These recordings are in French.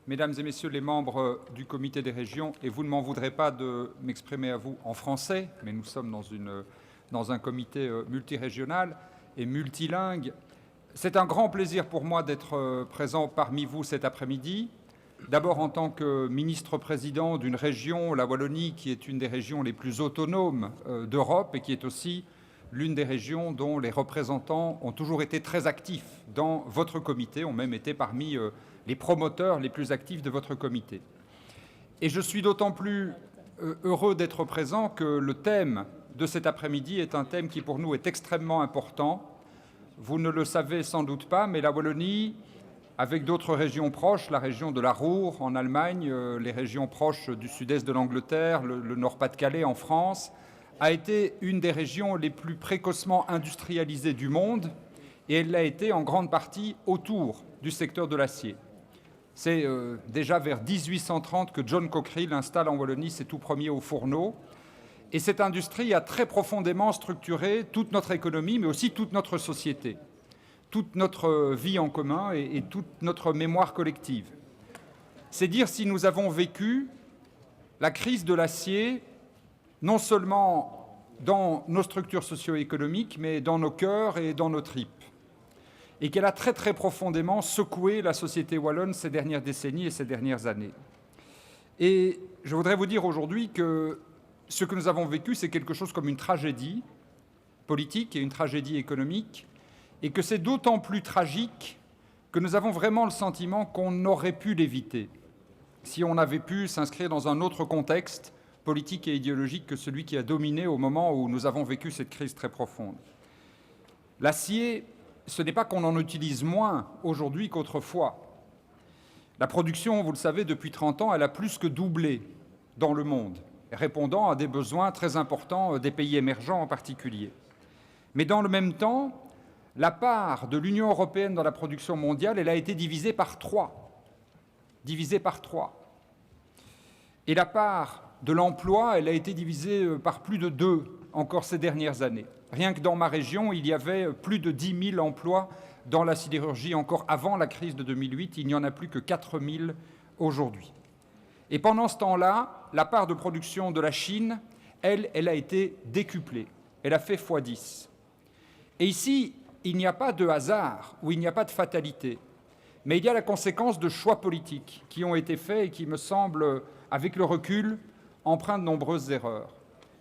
Mesdames et Messieurs les membres du Comité des régions, et vous ne m'en voudrez pas de m'exprimer à vous en français, mais nous sommes dans un comité multirégional et multilingue. C'est un grand plaisir pour moi d'être présent parmi vous cet après-midi. D'abord en tant que ministre-président d'une région, la Wallonie, qui est une des régions les plus autonomes d'Europe et qui est aussi l'une des régions dont les représentants ont toujours été très actifs dans votre comité, ont même été parmi les promoteurs les plus actifs de votre comité. Et je suis d'autant plus heureux d'être présent que le thème de cet après-midi est un thème qui pour nous est extrêmement important. Vous ne le savez sans doute pas, mais la Wallonie, avec d'autres régions proches, la région de la Ruhr en Allemagne, les régions proches du sud-est de l'Angleterre, le Nord-Pas-de-Calais en France, a été une des régions les plus précocement industrialisées du monde, et elle l'a été en grande partie autour du secteur de l'acier. C'est déjà vers 1830 que John Cockerill installe en Wallonie ses tout premiers hauts fourneaux. Et cette industrie a très profondément structuré toute notre économie, mais aussi toute notre société, toute notre vie en commun et toute notre mémoire collective. C'est dire si nous avons vécu la crise de l'acier, non seulement dans nos structures socio-économiques, mais dans nos cœurs et dans nos tripes. Et qu'elle a très très profondément secoué la société wallonne ces dernières décennies et ces dernières années. Et je voudrais vous dire aujourd'hui que ce que nous avons vécu, c'est quelque chose comme une tragédie politique et une tragédie économique, et que c'est d'autant plus tragique que nous avons vraiment le sentiment qu'on aurait pu l'éviter si on avait pu s'inscrire dans un autre contexte politique et idéologique que celui qui a dominé au moment où nous avons vécu cette crise très profonde. L'acier, ce n'est pas qu'on en utilise moins aujourd'hui qu'autrefois. La production, vous le savez, depuis 30 ans, elle a plus que doublé dans le monde, répondant à des besoins très importants des pays émergents en particulier. Mais dans le même temps, la part de l'Union européenne dans la production mondiale, elle a été divisée par 3. Divisée par 3. Et la part de l'emploi, elle a été divisée par plus de 2 encore ces dernières années. Rien que dans ma région, il y avait plus de 10 000 emplois dans la sidérurgie encore avant la crise de 2008. Il n'y en a plus que 4 000 aujourd'hui. Et pendant ce temps-là, la part de production de la Chine, elle a été décuplée. Elle a fait x10. Et ici, il n'y a pas de hasard ou il n'y a pas de fatalité, mais il y a la conséquence de choix politiques qui ont été faits et qui me semblent, avec le recul, empreints de nombreuses erreurs.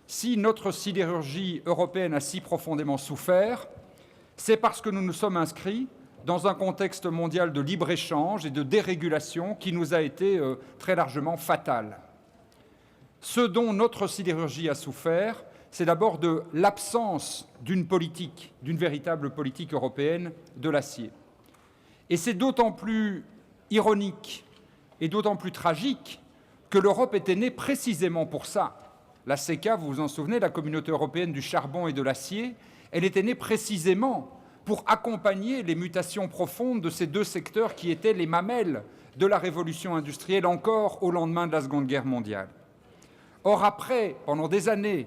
Si notre sidérurgie européenne a si profondément souffert, c'est parce que nous nous sommes inscrits dans un contexte mondial de libre-échange et de dérégulation qui nous a été très largement fatal. Ce dont notre sidérurgie a souffert, c'est d'abord de l'absence d'une politique, d'une véritable politique européenne de l'acier. Et c'est d'autant plus ironique et d'autant plus tragique que l'Europe était née précisément pour ça. La CECA, vous vous en souvenez, la Communauté européenne du charbon et de l'acier, elle était née précisément pour accompagner les mutations profondes de ces deux secteurs qui étaient les mamelles de la révolution industrielle encore au lendemain de la Seconde Guerre mondiale. Or, après, pendant des années,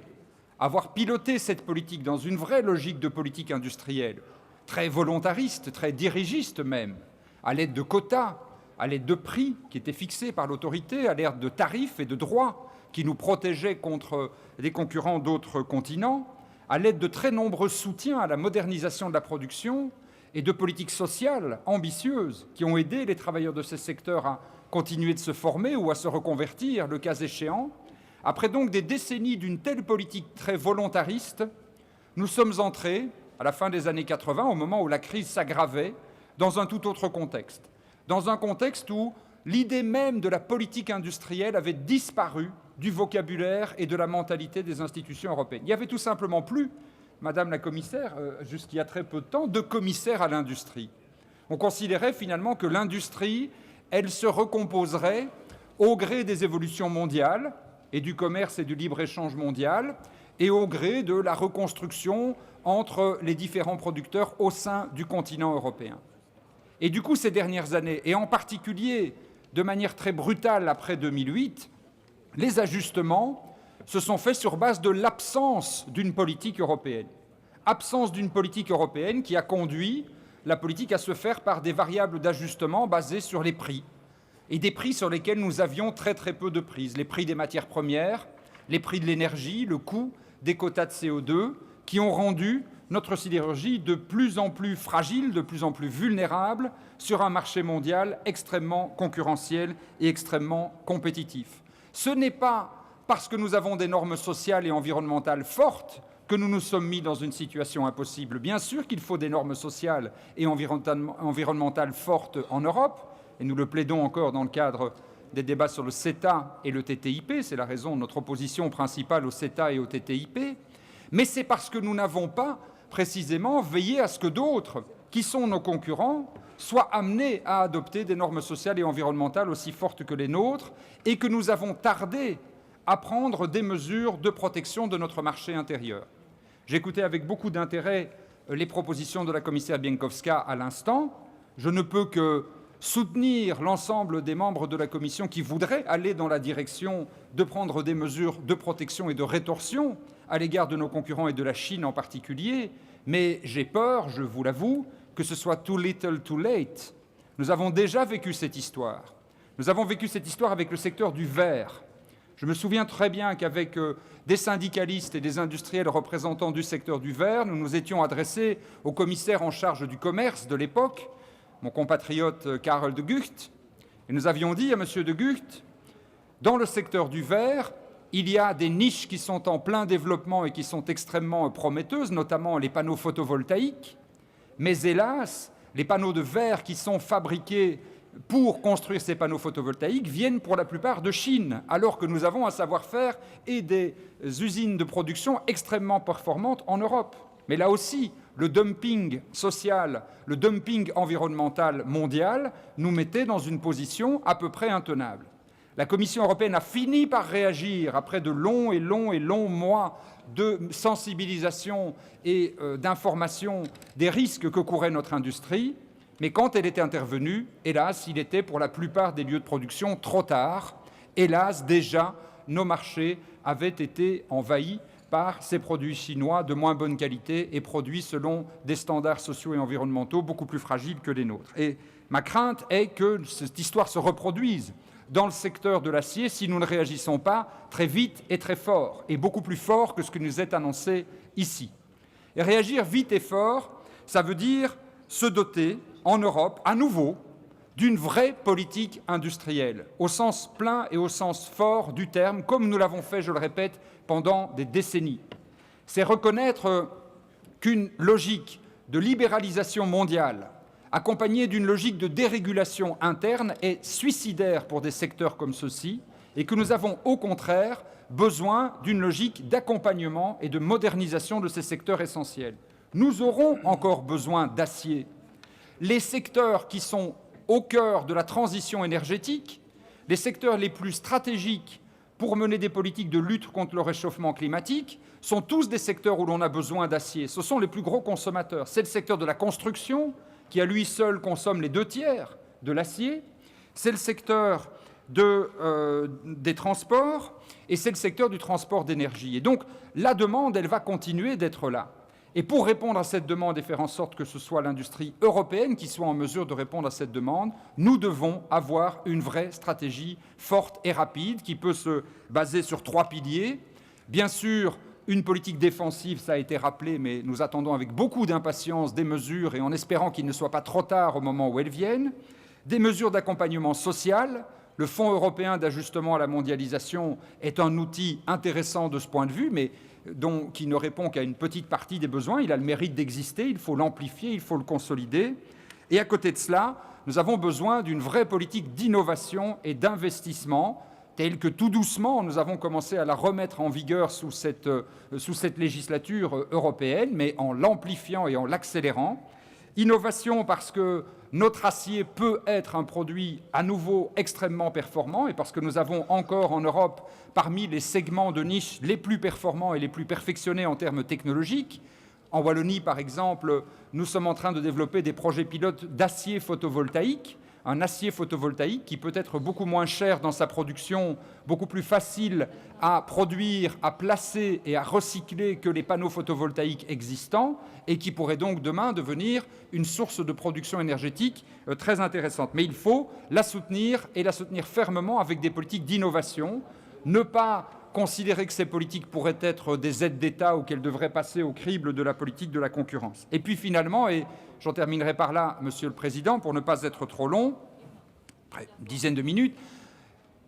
avoir piloté cette politique dans une vraie logique de politique industrielle, très volontariste, très dirigiste même, à l'aide de quotas, à l'aide de prix qui étaient fixés par l'autorité, à l'aide de tarifs et de droits qui nous protégeaient contre des concurrents d'autres continents, à l'aide de très nombreux soutiens à la modernisation de la production et de politiques sociales ambitieuses qui ont aidé les travailleurs de ces secteurs à continuer de se former ou à se reconvertir, le cas échéant. Après donc des décennies d'une telle politique très volontariste, nous sommes entrés, à la fin des années 80, au moment où la crise s'aggravait, dans un tout autre contexte. Dans un contexte où l'idée même de la politique industrielle avait disparu du vocabulaire et de la mentalité des institutions européennes. Il n'y avait tout simplement plus, Madame la Commissaire, jusqu'il y a très peu de temps, de commissaire à l'industrie. On considérait finalement que l'industrie, elle se recomposerait au gré des évolutions mondiales et du commerce et du libre-échange mondial, et au gré de la reconstruction entre les différents producteurs au sein du continent européen. Et du coup, ces dernières années, et en particulier de manière très brutale après 2008, les ajustements se sont faits sur base de l'absence d'une politique européenne. Absence d'une politique européenne qui a conduit la politique à se faire par des variables d'ajustement basées sur les prix, et des prix sur lesquels nous avions très peu de prise. Les prix des matières premières, les prix de l'énergie, le coût des quotas de CO2, qui ont rendu notre sidérurgie de plus en plus fragile, de plus en plus vulnérable sur un marché mondial extrêmement concurrentiel et extrêmement compétitif. Ce n'est pas parce que nous avons des normes sociales et environnementales fortes que nous nous sommes mis dans une situation impossible. Bien sûr qu'il faut des normes sociales et environnementales fortes en Europe, et nous le plaidons encore dans le cadre des débats sur le CETA et le TTIP, c'est la raison de notre opposition principale au CETA et au TTIP, mais c'est parce que nous n'avons pas précisément veillé à ce que d'autres, qui sont nos concurrents, soient amenés à adopter des normes sociales et environnementales aussi fortes que les nôtres, et que nous avons tardé à prendre des mesures de protection de notre marché intérieur. J'écoutais avec beaucoup d'intérêt les propositions de la commissaire Bieńkowska à l'instant. Je ne peux que soutenir l'ensemble des membres de la Commission qui voudraient aller dans la direction de prendre des mesures de protection et de rétorsion à l'égard de nos concurrents et de la Chine en particulier, mais j'ai peur, je vous l'avoue, que ce soit too little, too late. Nous avons déjà vécu cette histoire. Nous avons vécu cette histoire avec le secteur du verre. Je me souviens très bien qu'avec des syndicalistes et des industriels représentants du secteur du verre, nous nous étions adressés au commissaire en charge du commerce de l'époque, mon compatriote Karel de Gucht, et nous avions dit à M. de Gucht, dans le secteur du verre, il y a des niches qui sont en plein développement et qui sont extrêmement prometteuses, notamment les panneaux photovoltaïques, mais hélas, les panneaux de verre qui sont fabriqués pour construire ces panneaux photovoltaïques viennent pour la plupart de Chine, alors que nous avons un savoir-faire et des usines de production extrêmement performantes en Europe. Mais là aussi, le dumping social, le dumping environnemental mondial nous mettait dans une position à peu près intenable. La Commission européenne a fini par réagir après de longs mois de sensibilisation et d'information des risques que courait notre industrie, mais quand elle était intervenue, hélas, il était pour la plupart des lieux de production trop tard. Hélas, déjà, nos marchés avaient été envahis par ces produits chinois de moins bonne qualité et produits selon des standards sociaux et environnementaux beaucoup plus fragiles que les nôtres. Et ma crainte est que cette histoire se reproduise dans le secteur de l'acier si nous ne réagissons pas très vite et très fort, et beaucoup plus fort que ce qui nous est annoncé ici. Et réagir vite et fort, ça veut dire se doter en Europe, à nouveau, d'une vraie politique industrielle, au sens plein et au sens fort du terme, comme nous l'avons fait, je le répète, pendant des décennies. C'est reconnaître qu'une logique de libéralisation mondiale, accompagnée d'une logique de dérégulation interne, est suicidaire pour des secteurs comme ceux-ci, et que nous avons au contraire besoin d'une logique d'accompagnement et de modernisation de ces secteurs essentiels. Nous aurons encore besoin d'acier. Les secteurs qui sont au cœur de la transition énergétique, les secteurs les plus stratégiques pour mener des politiques de lutte contre le réchauffement climatique, sont tous des secteurs où l'on a besoin d'acier. Ce sont les plus gros consommateurs. C'est le secteur de la construction, qui à lui seul consomme les 2/3 de l'acier. C'est le secteur des transports et c'est le secteur du transport d'énergie. Et donc, la demande, elle va continuer d'être là. Et pour répondre à cette demande et faire en sorte que ce soit l'industrie européenne qui soit en mesure de répondre à cette demande, nous devons avoir une vraie stratégie forte et rapide qui peut se baser sur 3 piliers. Bien sûr, une politique défensive, ça a été rappelé, mais nous attendons avec beaucoup d'impatience des mesures et en espérant qu'il ne soit pas trop tard au moment où elles viennent. Des mesures d'accompagnement social. Le Fonds européen d'ajustement à la mondialisation est un outil intéressant de ce point de vue, mais qui ne répond qu'à une petite partie des besoins. Il a le mérite d'exister, il faut l'amplifier, il faut le consolider. Et à côté de cela, nous avons besoin d'une vraie politique d'innovation et d'investissement, telle que tout doucement, nous avons commencé à la remettre en vigueur sous cette législature européenne, mais en l'amplifiant et en l'accélérant. Innovation parce que notre acier peut être un produit à nouveau extrêmement performant et parce que nous avons encore en Europe parmi les segments de niche les plus performants et les plus perfectionnés en termes technologiques. En Wallonie, par exemple, nous sommes en train de développer des projets pilotes d'acier photovoltaïque. un acier photovoltaïque qui peut être beaucoup moins cher dans sa production, beaucoup plus facile à produire, à placer et à recycler que les panneaux photovoltaïques existants et qui pourrait donc demain devenir une source de production énergétique très intéressante. Mais il faut la soutenir et la soutenir fermement avec des politiques d'innovation, ne pas considérer que ces politiques pourraient être des aides d'État ou qu'elles devraient passer au crible de la politique de la concurrence. Et puis finalement, et j'en terminerai par là, Monsieur le Président, pour ne pas être trop long, après une dizaine de minutes,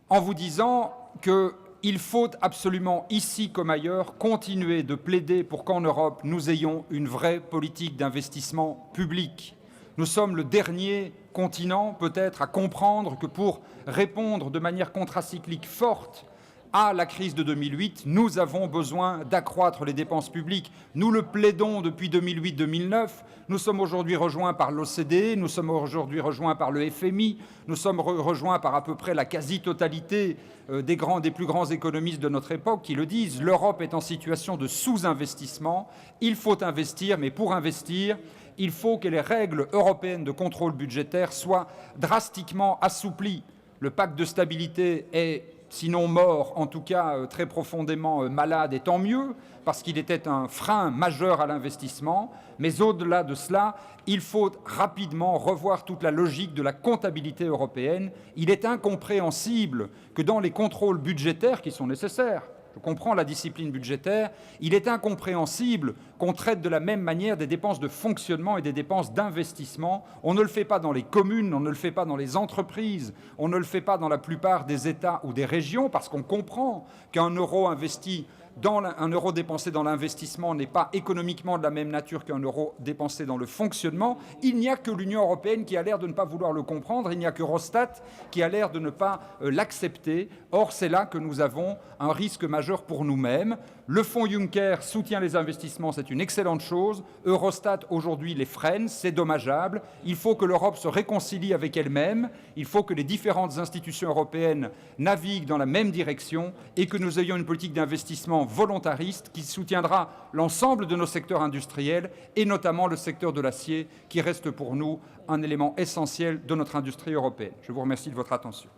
en vous disant qu'il faut absolument, ici comme ailleurs, continuer de plaider pour qu'en Europe, nous ayons une vraie politique d'investissement public. Nous sommes le dernier continent, peut-être, à comprendre que pour répondre de manière contracyclique forte à la crise de 2008, nous avons besoin d'accroître les dépenses publiques. Nous le plaidons depuis 2008-2009. Nous sommes aujourd'hui rejoints par l'OCDE, nous sommes aujourd'hui rejoints par le FMI, nous sommes rejoints par à peu près la quasi-totalité des plus grands économistes de notre époque qui le disent. L'Europe est en situation de sous-investissement. Il faut investir, mais pour investir, il faut que les règles européennes de contrôle budgétaire soient drastiquement assouplies. Le pacte de stabilité est, sinon mort, en tout cas très profondément malade, et tant mieux, parce qu'il était un frein majeur à l'investissement. Mais au-delà de cela, il faut rapidement revoir toute la logique de la comptabilité européenne. Il est incompréhensible que dans les contrôles budgétaires qui sont nécessaires, je comprends la discipline budgétaire, il est incompréhensible qu'on traite de la même manière des dépenses de fonctionnement et des dépenses d'investissement. On ne le fait pas dans les communes, on ne le fait pas dans les entreprises, on ne le fait pas dans la plupart des États ou des régions, parce qu'on comprend qu'un euro investi un euro dépensé dans l'investissement n'est pas économiquement de la même nature qu'un euro dépensé dans le fonctionnement. Il n'y a que l'Union européenne qui a l'air de ne pas vouloir le comprendre, il n'y a que Eurostat qui a l'air de ne pas l'accepter. Or, c'est là que nous avons un risque majeur pour nous-mêmes. Le fonds Juncker soutient les investissements, c'est une excellente chose. Eurostat, aujourd'hui, les freine, c'est dommageable. Il faut que l'Europe se réconcilie avec elle-même. Il faut que les différentes institutions européennes naviguent dans la même direction et que nous ayons une politique d'investissement volontariste qui soutiendra l'ensemble de nos secteurs industriels et notamment le secteur de l'acier qui reste pour nous un élément essentiel de notre industrie européenne. Je vous remercie de votre attention.